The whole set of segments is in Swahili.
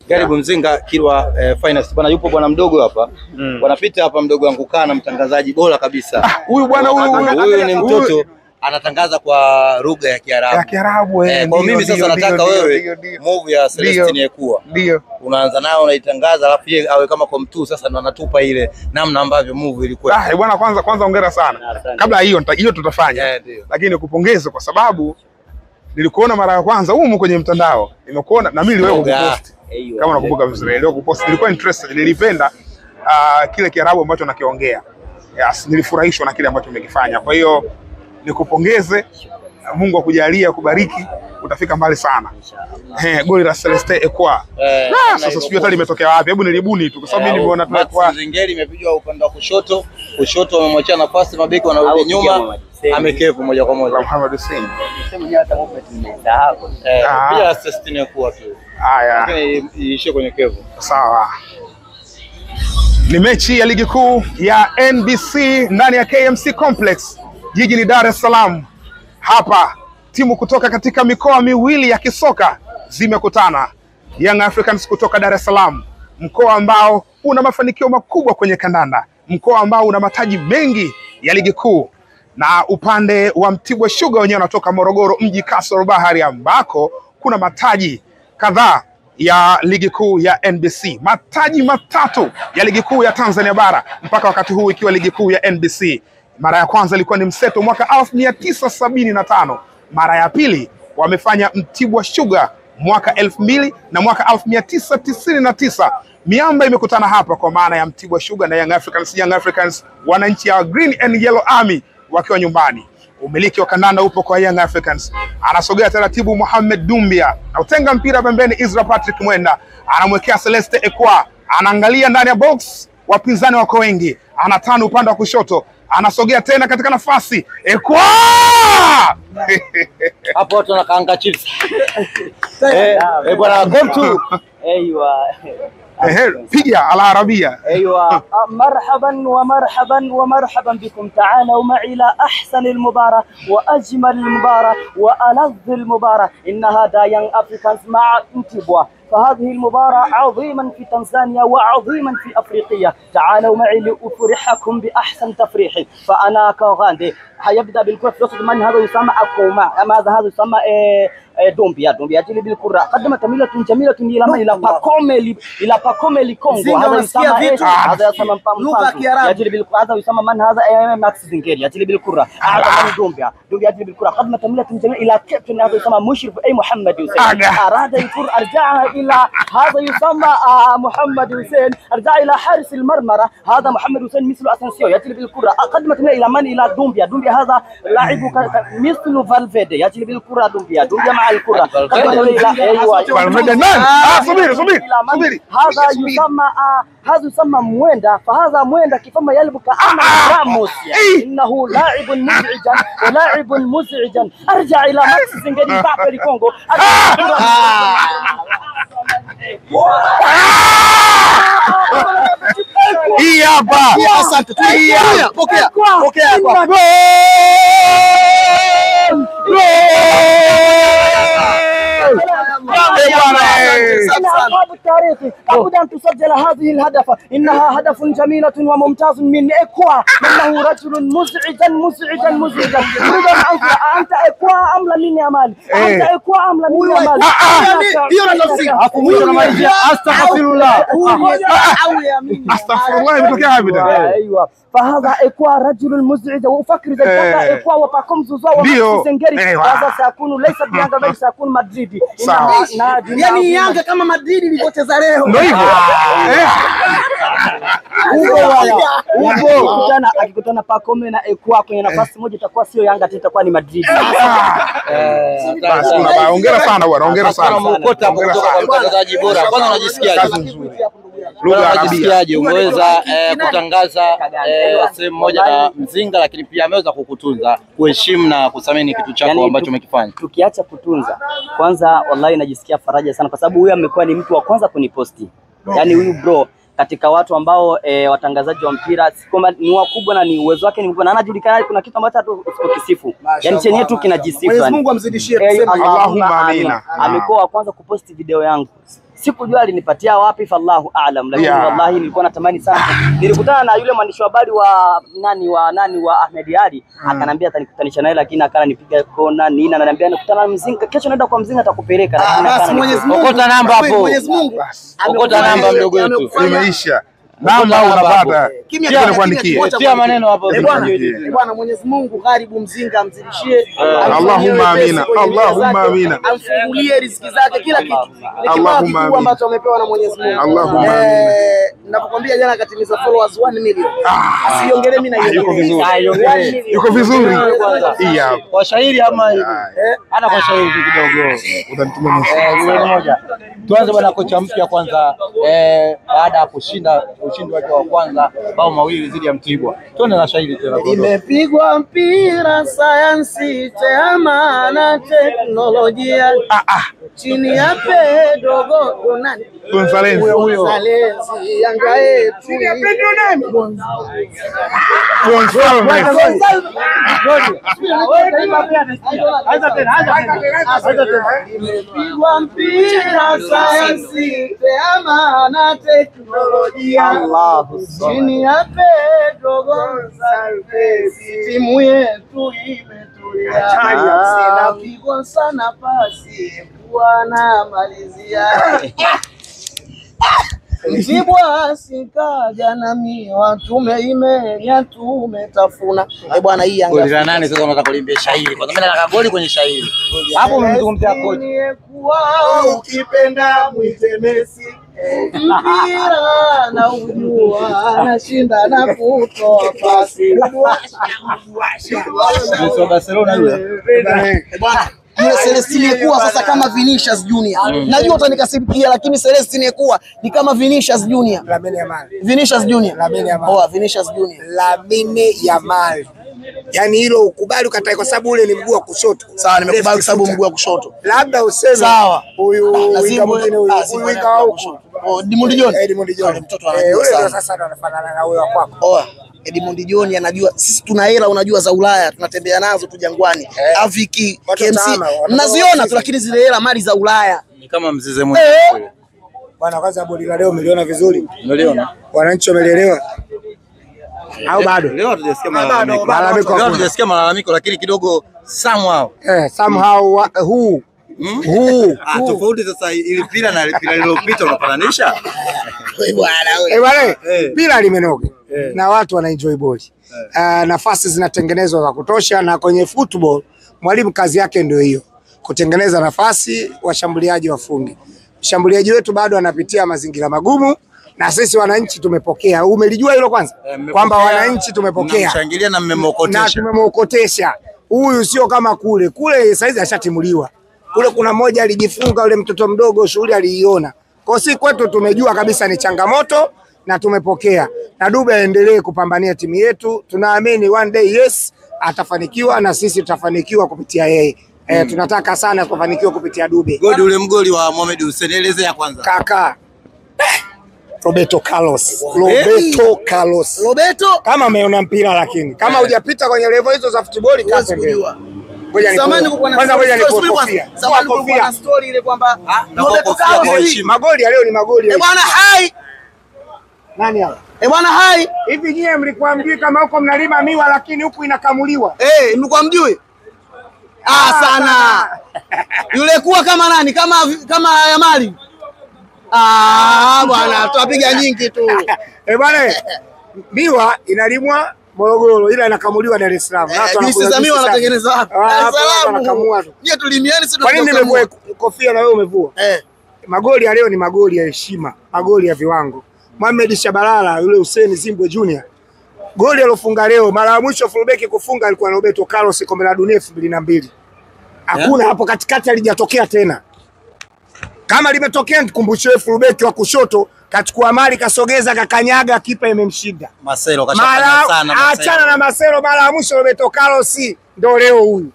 Karibu Mzinga Kilwa Finest. Bwana yupo bwana mdogo hapa. Wanapita hapa mdogo wangu kana mtangazaji bora kabisa. Huyu bwana huyu ni mtoto anatangaza kwa lugha ya Kiarabu. Ya Kiarabu kwa mimi sasa nataka wewe move ya Celestine Ekua. Ndio. Unaanza nayo unaitangaza alafu yeye awe kama kwa mtu sasa ndo anatupa ile namna ambavyo move ilikuwa. Bwana kwanza hongera sana. Kabla hiyo tutafanya. Lakini nikupongeze kwa sababu nilikuona mara ya kwanza huko kwenye mtandao. Nimekuona na mimi wewe kupost. Kama unakumbuka vizuri leo kupost nilikuwa interested, nilipenda kile Kiarabu ambacho nakiongea. Yes, nilifurahishwa na kile ambacho umekifanya. Kwa hiyo nikupongeze, Mungu akujalie, akubariki, utafika mbali sana. Goli la Celestine Ekua. Sasa sijui hata limetokea wapi. Hebu nilibuni tu kwa sababu mimi nimeona tu kwa Zingeli imepigwa upande wa kushoto wamemwachia nafasi, mabeki wanarudi nyuma, amekevu moja kwa moja. Muhammad Hussein. Sema hata movement nimesahau. Pia Celestine Ekua tu. Haya. Lakini iishie kwenye kevu. Sawa. Ni mechi ya ligi kuu ya NBC ndani ya KMC Complex jijini Dar es Salaam. Hapa timu kutoka katika mikoa miwili ya kisoka zimekutana. Young Africans kutoka Dar es Salaam, mkoa ambao una mafanikio makubwa kwenye kandanda, mkoa ambao una mataji mengi ya ligi kuu, na upande wa Mtibwa Sugar wenyewe wanatoka Morogoro mji kasoro bahari, ambako kuna mataji kadhaa ya ligi kuu ya NBC, mataji matatu ya ligi kuu ya Tanzania bara mpaka wakati huu ikiwa ligi kuu ya NBC. Mara ya kwanza ilikuwa ni mseto mwaka 1975. Mara ya pili wamefanya Mtibwa Sugar mwaka 2000 na mwaka 1999. Miamba imekutana hapa kwa maana ya Mtibwa Sugar na Young Africans. Young Africans wananchi ya Green and Yellow Army wakiwa nyumbani. Umiliki wa kandanda upo kwa Young Africans. Anasogea taratibu Mohamed Dumbia, na utenga mpira pembeni Israel Patrick Mwenda, anamwekea Celestine Ekua, anaangalia ndani ya box, wapinzani wako wengi, anatana upande wa kushoto, anasogea tena katika nafasi Ekua. Hapo watu wanakaanga chips. Bwana come to. piga ala Arabia. ايوه مرحبا ومرحبا بكم. تعالوا معي الى احسن المباراه واجمل المباراه والذ المباراه. ان هذا يانج افريكانز مع انتبوا، فهذه المباراة عظيما في تنزانيا وعظيما في أفريقيا. تعالوا معي لأفرحكم بأحسن تفريح. فأنا كوغاندي حيبدأ بالكرة في وسط من هذا يسمى أكوما، ماذا هذا يسمى دومبيا يجري بالكرة، قدم تميلة جميلة إلى باكومي كونغو، هذا يسمى هذا يسمى يجري بالكرة، هذا يسمى من هذا ماكس زنجيري يجري بالكرة، هذا دومبيا يجري بالكرة، قدم تميلة جميلة إلى كابتن هذا يسمى مشرف محمد حسين، أراد الكرة أرجعها إلى هذا يسمى محمد حسين، أرجع إلى حارس المرمى هذا محمد حسين مثل أسانسيو يجري بالكرة، قدمت إلى من؟ إلى دومبيا هذا لاعب مثل فالفيردي يجري بالكرة، دومبيا مع الكرة، صبري هذا يسمى مويندا، فهذا مويندا كيفما يلعب كأنه راموس، إنه لاعب مزعجا أرجع إلى ماكس زنجيري بابري كونغو. التاريخي لابد أن تسجل هذه الهدف، إنها هدف جميلة وممتاز من إكوا، إنه رجل مزعجا. أريد أن أنظر أنت إكوا أم لمن يا مالي؟ أنت إكوا أم لمن يا مالي؟ أستغفر الله. أيوة، فهذا إكوا رجل مزعج، وأفكر إذا كان إكوا وباكم زوزو وسنجري هذا سيكون ليس بيانغا بل سيكون مدريدي. يعني يانغا كما مدريد ilipoteza leo. Ndio hivyo. Akikutana Pacome na Ekua kwenye nafasi moja itakuwa sio Yanga tena, itakuwa ni Madrid. Hongera sana bwana, hongera sana. Mtangazaji bora. Kwanza unajisikiaje? Unajisikiaje? Umeweza kutangaza sehemu moja na Mzinga, lakini pia ameweza kukutunza, kuheshimu na kuthamini kitu chako ambacho umekifanya. Tukiacha kutunza, kwanza wallahi najisikia faraja sana kwa sababu huyu amekuwa ni mtu wa kwanza kuniposti. Yaani huyu bro katika watu ambao watangazaji wa mpira kwamba ni wakubwa na ni uwezo wake ni mkubwa na anajulikana, kuna kitu ambacho hata usipokisifu yani chenye tu kinajisifu. Mwenyezi Mungu amzidishie kusema Allahumma amina. Amekuwa wa kwanza kuposti video yangu Sikujua alinipatia wapi, fallahu aalam, lakini wallahi nilikuwa natamani sana. Nilikutana na yule mwandishi wa habari wa Ahmed Ali, akanambia atanikutanisha naye, lakini akanipiga kona nini, ananiambia nakutana na Mzinga kesho, naenda kwa Mzinga atakupeleka, lakini okota namba hapo. Mwenyezi Mungu okota namba mdogo wetu. Imeisha. Namba unapata. Kimya kuandikia. Tia maneno hapo. Bwana Mwenyezi Mungu gharibu Mzinga amzidishie. Allahumma amina. Allahumma amina. Amfungulie riziki zake kila kitu. Allahumma amina. Ambacho amepewa na Mwenyezi Mungu. Allahumma amina. Ninapokuambia jana katimiza followers 1 million. Asiongelee mimi na yeye. Yuko vizuri. Kwa shairi ama hivi. Ana kwa shairi kidogo. Utanitumia moja. Tuanze bwana kocha mpya kwanza, baada ya kushinda ushindi wake wa kwanza bao mawili dhidi ya Mtibwa. Tuone na shairi tena. Imepigwa mpira sayansi tehama na teknolojia. Chini ya pedogo nani? Gonzalez. Gonzalez Yanga yetu. Chini ya pedo nani? Gonzalez. Imepigwa mpira sayansi tehama na teknolojia. Chini ya Pedro Gonzalez timu yetu imetulia. Sinapigwa sana pasi bwana malizia. Mtibwa sikaja na miwa tumeimenya tumetafuna. Bwana hii Yanga. Goli la nani sasa unataka kulimbia shairi? Kwa sababu mimi nataka goli kwenye shairi. Hapo umemzungumzia kocha. Ukipenda muite Messi. Mpira na ujua anashinda na kutoa pasi. Ni Barcelona yule. Bwana yule Celestine kuwa sasa kama Vinicius Junior. Najua utanikasirikia lakini Celestine kuwa ni kama Vinicius Junior. Lamine Yamal. Vinicius Junior. Lamine Yamal. Vinicius Junior. Lamine Yamal. Yaani hilo ukubali ukatae kwa sababu ule ni mguu wa kushoto. Sawa, nimekubali kwa sababu mguu wa kushoto. Labda useme sawa. Huyu winga mwingine huyu winga wa huko. Edmund John. Edmund John. Mtoto anajua sana. Sasa anafanana na huyo wa kwako. Edmund John anajua sisi tuna hela unajua za Ulaya tunatembea nazo tu Jangwani. Aviki, KMC. Mnaziona tu lakini zile hela mali za Ulaya. Ni kama mzize mmoja. Bwana kwanza bodi la leo umeliona vizuri? Umeliona? Wananchi wameelewa. Au bado? Leo hatujasikia malalamiko. Leo hatujasikia malalamiko lakini kidogo somehow. Somehow tofauti sasa ile pila na pila lililopita unafananisha? Bwana, pila limenoga. Na watu wana enjoy ball. Nafasi zinatengenezwa za kutosha na kwenye football mwalimu kazi yake ndio hiyo. Kutengeneza nafasi washambuliaji wafunge. Mshambuliaji wetu bado anapitia mazingira magumu na sisi wananchi tumepokea. Umelijua hilo kwanza? Kwamba wananchi tumepokea. Mnamshangilia na mmemokotesha. Na tumemokotesha. Huyu sio kama kule. Kule saizi ashatimuliwa. Kule kuna mmoja alijifunga yule mtoto mdogo shughuli aliiona. Kwa sisi kwetu tumejua kabisa ni changamoto na tumepokea. Na Dube aendelee kupambania timu yetu. Tunaamini one day yes atafanikiwa na sisi tutafanikiwa kupitia yeye. Tunataka sana kufanikiwa kupitia Dube. Goli ule mgoli wa Mohamed Hussein elezea kwanza. Kaka. Roberto Carlos. Roberto kama ameona mpira lakini kama hujapita kwenye level hizo za football kaka kujua. Zamani kulikuwa na story ile kwamba Roberto Carlos magoli leo ni magoli. Bwana hai. Nani hapa? Bwana hai. Hivi nyie mlikuwa mjui kama huko mnalima miwa lakini huku inakamuliwa? Mlikuwa mjui? Sana. Yule kuwa kama nani? Kama Yamali. Bwana tuwapiga nyingi tu. Bwana miwa inalimwa Morogoro ila inakamuliwa Dar es Salaam. Juisi za miwa wanatengeneza wapi? Dar es Salaam. Nyie tulimiani sisi. Kwa nini nimevua kofia na wewe umevua? Magoli ya leo ni magoli ya heshima, magoli ya viwango. Mohamed Shabalala yule Hussein Zimbwe Junior. Goli alofunga leo mara ya mwisho fullback kufunga alikuwa na Roberto Carlos kombe la dunia 2002. Hakuna hapo katikati alijatokea tena. Kama limetokea nikumbushe fullback wa kushoto kachukua mali kasogeza kakanyaga kipa imemshinda. Marcelo kashafanya sana. Achana na Marcelo mara ya mwisho Roberto Carlos ndio leo huyu.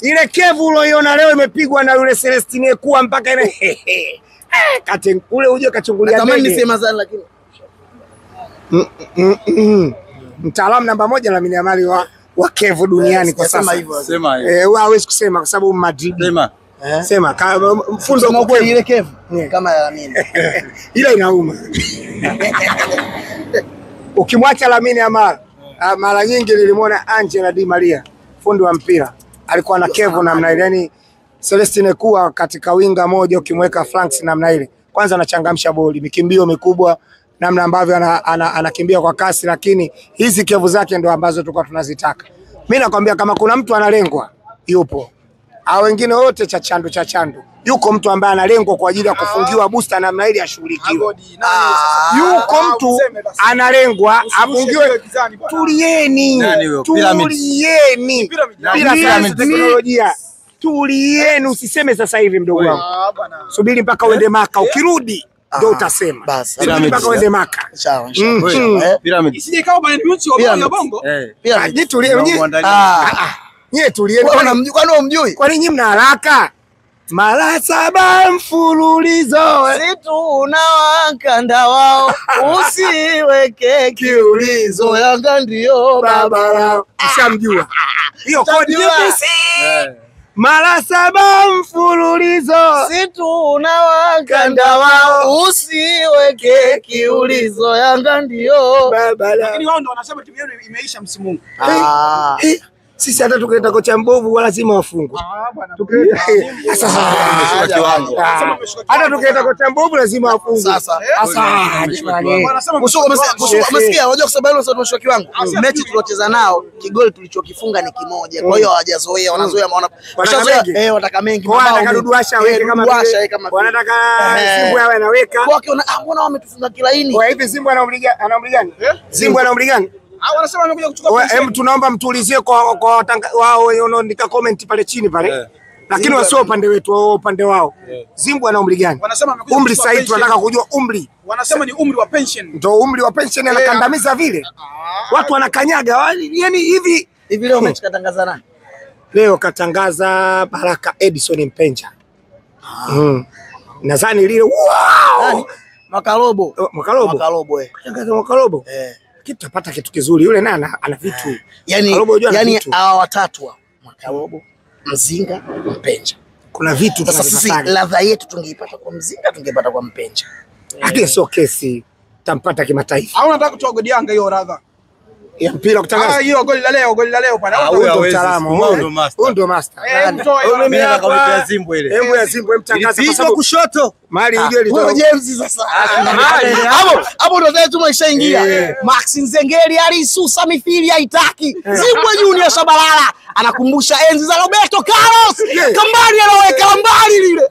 Ile kevu uliona leo imepigwa na yule Celestine kuwa mpaka ile kate ule uje kachungulia ndege. Kama nisema sana lakini mtaalamu namba 1 Lamine Yamal wa kevu duniani kwa sasa. Sema hivyo. Hawezi kusema kwa sababu Madrid. Sema. Sema mfundo Sema kweli ile kevu kama ya Lamine. Ile inauma. Ukimwacha Lamine Yamal, mara nyingi nilimwona Angel Di Maria, fundi wa mpira. Alikuwa na kevu namna ile, yani Celestine kuwa katika winga moja ukimweka Franks namna ile. Kwanza anachangamsha boli, mikimbio mikubwa, namna ambavyo anakimbia kwa kasi, lakini hizi kevu zake ndo ambazo tulikuwa tunazitaka. Mimi nakwambia kama kuna mtu analengwa, yupo. Hao wengine wote chachandu. Yuko mtu ambaye analengwa kwa ajili ya kufungiwa booster namna ile ashughulikiwe. Yuko mtu analengwa afungiwe. Tulieni. Bila teknolojia. Tulieni, usiseme sasa hivi mdogo wangu. Subiri mpaka uende Maka, ukirudi ndio utasema. Subiri mpaka uende Maka. Sawa. Pyramid. Isije kama Bayern Munich wa Bongo. Tulieni. Nyie tulieni. Kwani umjui? Kwani nyinyi mna haraka? Mara 7 mfululizo. Si tunawakanda wao, usiweke kiulizo, Yanga ndio baba lao. Ushamjua. Hiyo kodi nyepesi. Mara 7 mfululizo. Si tunawakanda wao, usiweke kiulizo, Yanga ndio baba lao. Lakini wao ndio wanasema timu yenu imeisha msimu huu. Sisi hata tukileta kocha mbovu lazima wafungwe. Hata tukileta kocha mbovu lazima wafungwe. Sasa umesikia, unajua kwa sababu sasa tumeshuka kiwango. Mechi tuliocheza nao, kigoli tulichokifunga ni kimoja. Kwa hiyo hawajazoea, wanazoea wataka mengi. Wanataka Duduasha aweke kama wanataka Simbu awe anaweka. Kwa hiyo mbona wametufunga kilaini? Kwa hivi Simbu anaumligani? Simbu anaumligani? Wanasema wanakuja kuchukua pesa. Tunaomba mtulizie kwa wao wanaandika comment pale chini pale. Lakini wasio upande wetu, wao upande wao. Zimbu ana umri gani? Wanasema umri sasa hivi tunataka kujua umri. Wanasema ni umri wa pension. Ndio umri wa pension anakandamiza vile. Watu wanakanyaga. Yani hivi leo mechi katangaza nani? Leo katangaza Baraka Edison Mpenja. Nadhani lile nani? Makalobo. Makalobo. Katangaza Makalobo. Tutapata kitu kizuri. Yule naye ana vitu. Yani hawa watatu wa Makalobo, Mzinga, Mpenja. Kuna vitu sasa sisi ladha yetu tungeipata kwa Mzinga, tungepata kwa Mpenja. Lakini sio kesi. Tampata kimataifa. Au unataka kutoa godi Yanga hiyo ladha? Ya mpira kutangaza. Hiyo goli la leo pale. Huyo mtaalamu. Huyo ndo master. Mimi nakwambia Zimbu ile. Hebu ya Zimbu mtangaza kwa sababu kushoto. Mali ndio ile. Wewe James sasa. Hapo ndo tayari tumeshaingia. Max Nzengeli alisusa mithili haitaki. Zimbu Junior Shabalala anakumbusha enzi za Roberto Carlos. Kambali anaweka mbali lile.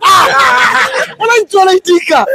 Wananchi wanaitika.